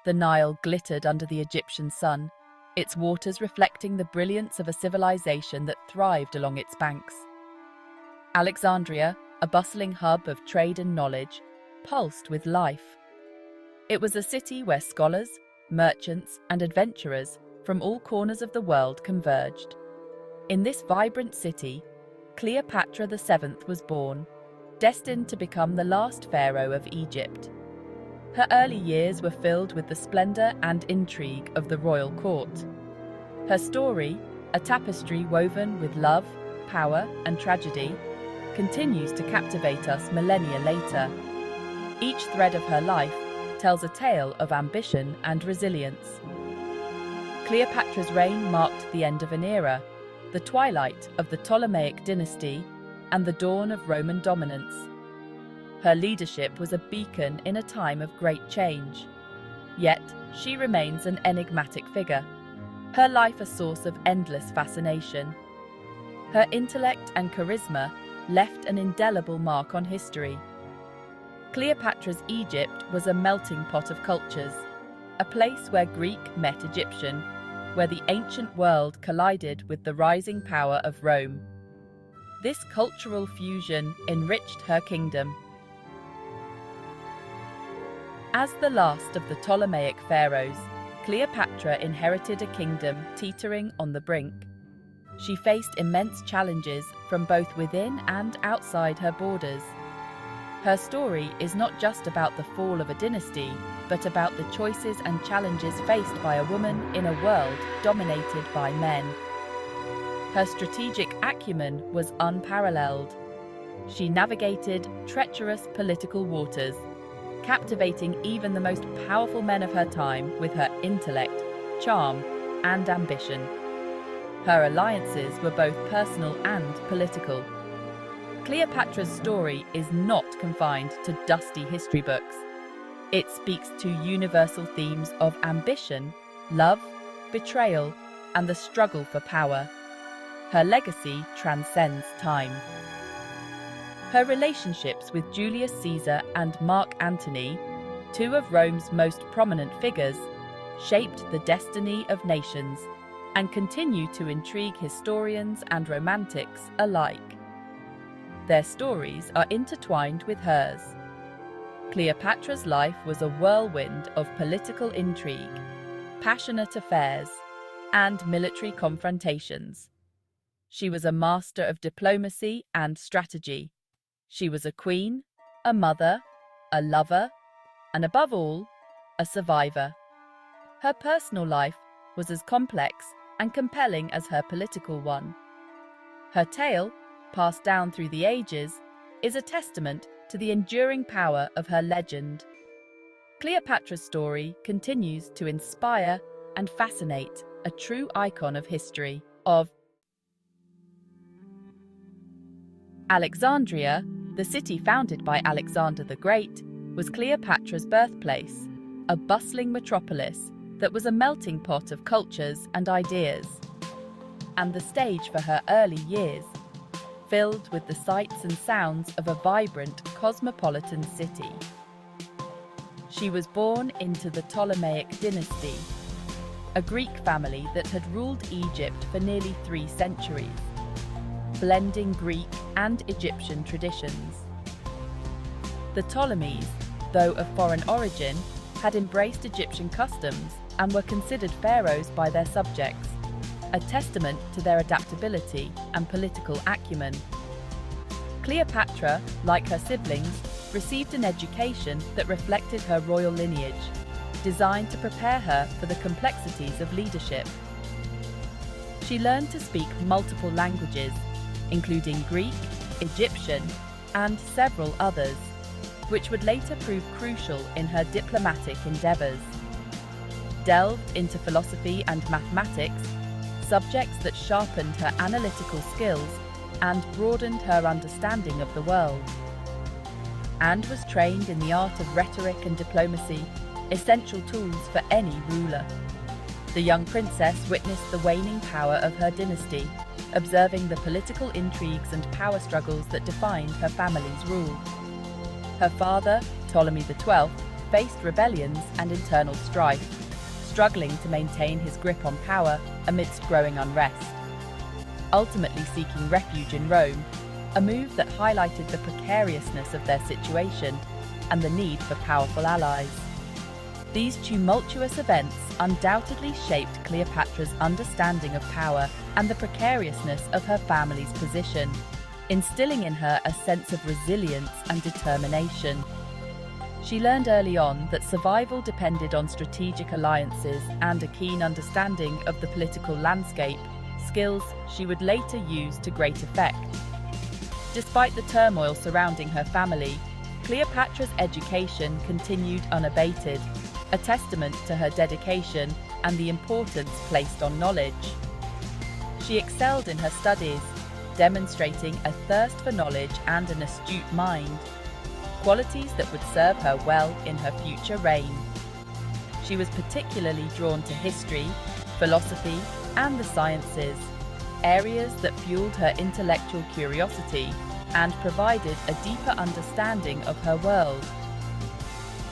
The Nile glittered under the Egyptian sun, its waters reflecting the brilliance of a civilization that thrived along its banks. Alexandria, a bustling hub of trade and knowledge, pulsed with life. It was a city where scholars, merchants, and adventurers from all corners of the world converged. In this vibrant city, Cleopatra VII was born, destined to become the last pharaoh of Egypt. Her early years were filled with the splendor and intrigue of the royal court. Her story, a tapestry woven with love, power, and tragedy, continues to captivate us millennia later. Each thread of her life tells a tale of ambition and resilience. Cleopatra's reign marked the end of an era, the twilight of the Ptolemaic dynasty, and the dawn of Roman dominance. Her leadership was a beacon in a time of great change. Yet, she remains an enigmatic figure, her life a source of endless fascination. Her intellect and charisma left an indelible mark on history. Cleopatra's Egypt was a melting pot of cultures, a place where Greek met Egyptian, where the ancient world collided with the rising power of Rome. This cultural fusion enriched her kingdom. As the last of the Ptolemaic pharaohs, Cleopatra inherited a kingdom teetering on the brink. She faced immense challenges from both within and outside her borders. Her story is not just about the fall of a dynasty, but about the choices and challenges faced by a woman in a world dominated by men. Her strategic acumen was unparalleled. She navigated treacherous political waters, captivating even the most powerful men of her time with her intellect, charm, and ambition. Her alliances were both personal and political. Cleopatra's story is not confined to dusty history books. It speaks to universal themes of ambition, love, betrayal, and the struggle for power. Her legacy transcends time. Her relationships with Julius Caesar and Mark Antony, two of Rome's most prominent figures, shaped the destiny of nations and continue to intrigue historians and romantics alike. Their stories are intertwined with hers. Cleopatra's life was a whirlwind of political intrigue, passionate affairs, and military confrontations. She was a master of diplomacy and strategy. She was a queen, a mother, a lover, and above all, a survivor. Her personal life was as complex and compelling as her political one. Her tale, passed down through the ages, is a testament to the enduring power of her legend. Cleopatra's story continues to inspire and fascinate, a true icon of history. Of Alexandria, the city founded by Alexander the Great, was Cleopatra's birthplace, a bustling metropolis that was a melting pot of cultures and ideas, and the stage for her early years, filled with the sights and sounds of a vibrant cosmopolitan city. She was born into the Ptolemaic dynasty, a Greek family that had ruled Egypt for nearly 3 centuries, blending Greek and Egyptian traditions. The Ptolemies, though of foreign origin, had embraced Egyptian customs and were considered pharaohs by their subjects, a testament to their adaptability and political acumen. Cleopatra, like her siblings, received an education that reflected her royal lineage, designed to prepare her for the complexities of leadership. She learned to speak multiple languages, including Greek, Egyptian, and several others, which would later prove crucial in her diplomatic endeavors. Delved into philosophy and mathematics, subjects that sharpened her analytical skills and broadened her understanding of the world. And was trained in the art of rhetoric and diplomacy, essential tools for any ruler. The young princess witnessed the waning power of her dynasty, observing the political intrigues and power struggles that defined her family's rule. Her father, Ptolemy XII, faced rebellions and internal strife, struggling to maintain his grip on power amidst growing unrest. Ultimately seeking refuge in Rome, a move that highlighted the precariousness of their situation and the need for powerful allies. These tumultuous events undoubtedly shaped Cleopatra's understanding of power and the precariousness of her family's position, instilling in her a sense of resilience and determination. She learned early on that survival depended on strategic alliances and a keen understanding of the political landscape, skills she would later use to great effect. Despite the turmoil surrounding her family, Cleopatra's education continued unabated, a testament to her dedication and the importance placed on knowledge. She excelled in her studies, demonstrating a thirst for knowledge and an astute mind, qualities that would serve her well in her future reign. She was particularly drawn to history, philosophy, and the sciences, areas that fueled her intellectual curiosity and provided a deeper understanding of her world.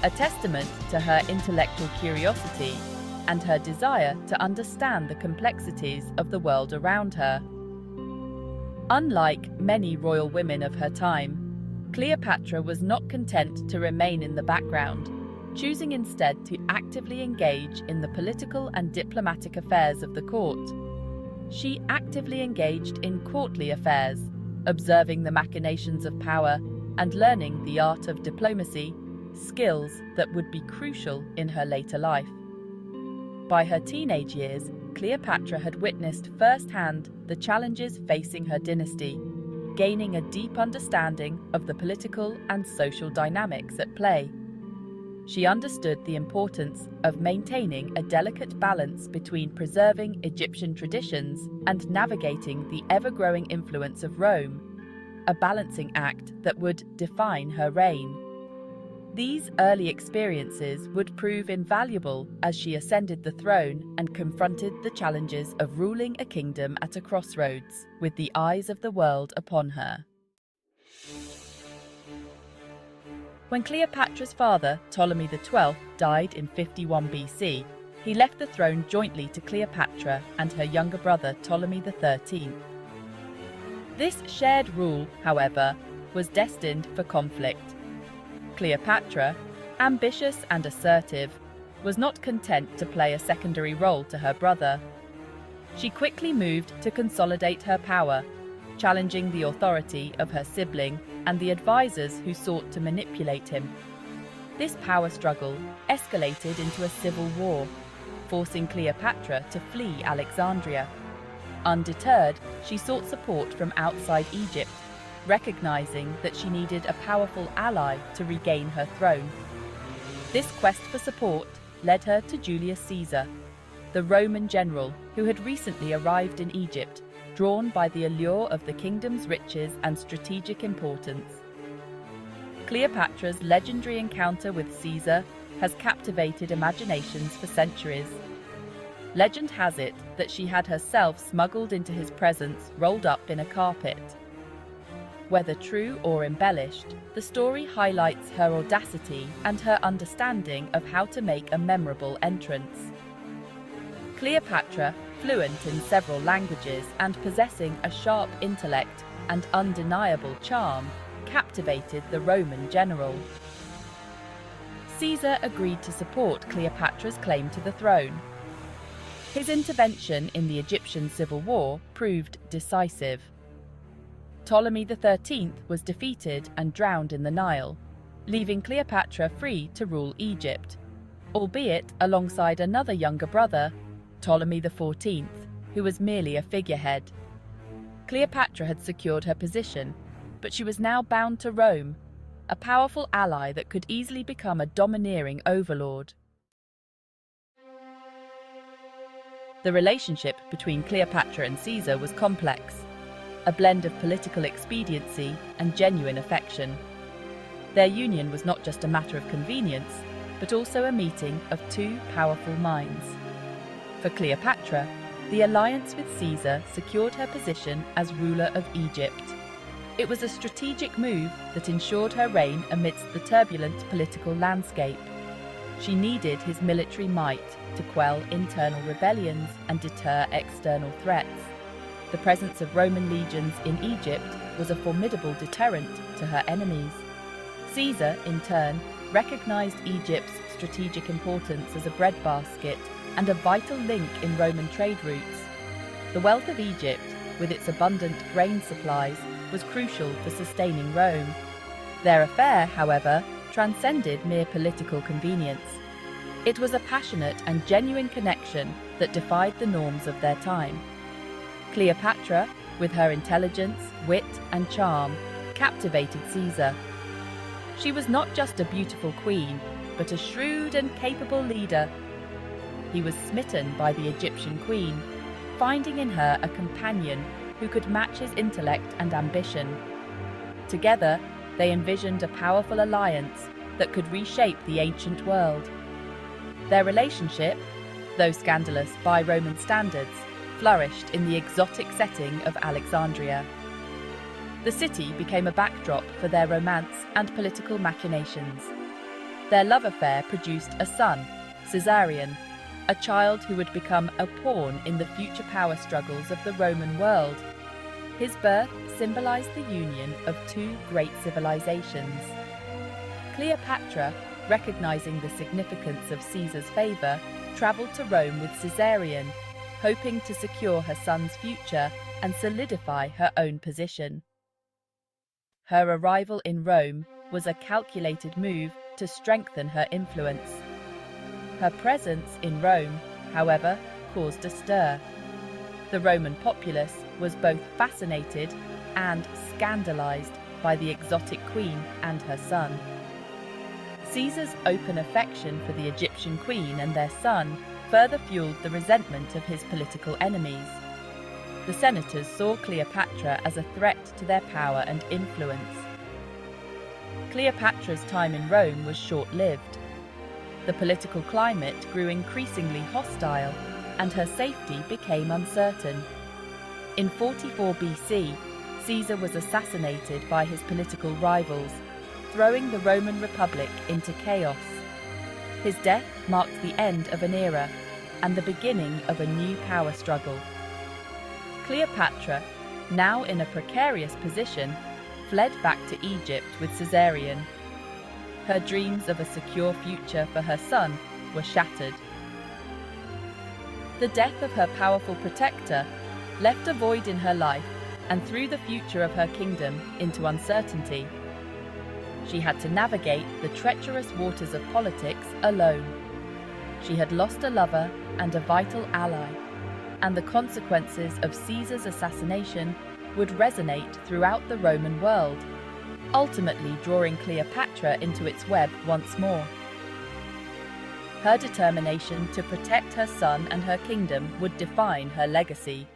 A testament to her intellectual curiosity and her desire to understand the complexities of the world around her. Unlike many royal women of her time, Cleopatra was not content to remain in the background, choosing instead to actively engage in the political and diplomatic affairs of the court. She actively engaged in courtly affairs, observing the machinations of power and learning the art of diplomacy, skills that would be crucial in her later life. By her teenage years, Cleopatra had witnessed firsthand the challenges facing her dynasty, gaining a deep understanding of the political and social dynamics at play. She understood the importance of maintaining a delicate balance between preserving Egyptian traditions and navigating the ever-growing influence of Rome, a balancing act that would define her reign. These early experiences would prove invaluable as she ascended the throne and confronted the challenges of ruling a kingdom at a crossroads, with the eyes of the world upon her. When Cleopatra's father, Ptolemy XII, died in 51 BC, he left the throne jointly to Cleopatra and her younger brother Ptolemy XIII. This shared rule, however, was destined for conflict. Cleopatra, ambitious and assertive, was not content to play a secondary role to her brother. She quickly moved to consolidate her power, challenging the authority of her sibling and the advisors who sought to manipulate him. This power struggle escalated into a civil war, forcing Cleopatra to flee Alexandria. Undeterred, she sought support from outside Egypt, recognizing that she needed a powerful ally to regain her throne. This quest for support led her to Julius Caesar, the Roman general who had recently arrived in Egypt, drawn by the allure of the kingdom's riches and strategic importance. Cleopatra's legendary encounter with Caesar has captivated imaginations for centuries. Legend has it that she had herself smuggled into his presence rolled up in a carpet. Whether true or embellished, the story highlights her audacity and her understanding of how to make a memorable entrance. Cleopatra, fluent in several languages and possessing a sharp intellect and undeniable charm, captivated the Roman general. Caesar agreed to support Cleopatra's claim to the throne. His intervention in the Egyptian civil war proved decisive. Ptolemy XIII was defeated and drowned in the Nile, leaving Cleopatra free to rule Egypt, albeit alongside another younger brother, Ptolemy XIV, who was merely a figurehead. Cleopatra had secured her position, but she was now bound to Rome, a powerful ally that could easily become a domineering overlord. The relationship between Cleopatra and Caesar was complex, a blend of political expediency and genuine affection. Their union was not just a matter of convenience, but also a meeting of two powerful minds. For Cleopatra, the alliance with Caesar secured her position as ruler of Egypt. It was a strategic move that ensured her reign amidst the turbulent political landscape, She needed his military might to quell internal rebellions and deter external threats. The presence of Roman legions in Egypt was a formidable deterrent to her enemies. Caesar, in turn, recognized Egypt's strategic importance as a breadbasket and a vital link in Roman trade routes. The wealth of Egypt, with its abundant grain supplies, was crucial for sustaining Rome. Their affair, however, transcended mere political convenience. It was a passionate and genuine connection that defied the norms of their time. Cleopatra, with her intelligence, wit, and charm, captivated Caesar. She was not just a beautiful queen, but a shrewd and capable leader. He was smitten by the Egyptian queen, finding in her a companion who could match his intellect and ambition. Together, they envisioned a powerful alliance that could reshape the ancient world. Their relationship, though scandalous by Roman standards, flourished in the exotic setting of Alexandria. The city became a backdrop for their romance and political machinations. Their love affair produced a son, Caesarion, a child who would become a pawn in the future power struggles of the Roman world. His birth symbolized the union of two great civilizations. Cleopatra, recognizing the significance of Caesar's favor, traveled to Rome with Caesarion, hoping to secure her son's future and solidify her own position. Her arrival in Rome was a calculated move to strengthen her influence. Her presence in Rome, however, caused a stir. The Roman populace was both fascinated and scandalized by the exotic queen and her son. Caesar's open affection for the Egyptian queen and their son further fueled the resentment of his political enemies. The senators saw Cleopatra as a threat to their power and influence. Cleopatra's time in Rome was short-lived. The political climate grew increasingly hostile, and her safety became uncertain. In 44 BC, Caesar was assassinated by his political rivals, throwing the Roman Republic into chaos. His death marked the end of an era and the beginning of a new power struggle. Cleopatra, now in a precarious position, fled back to Egypt with Caesarion. Her dreams of a secure future for her son were shattered. The death of her powerful protector left a void in her life and threw the future of her kingdom into uncertainty. She had to navigate the treacherous waters of politics alone. She had lost a lover and a vital ally, and the consequences of Caesar's assassination would resonate throughout the Roman world, ultimately drawing Cleopatra into its web once more. Her determination to protect her son and her kingdom would define her legacy.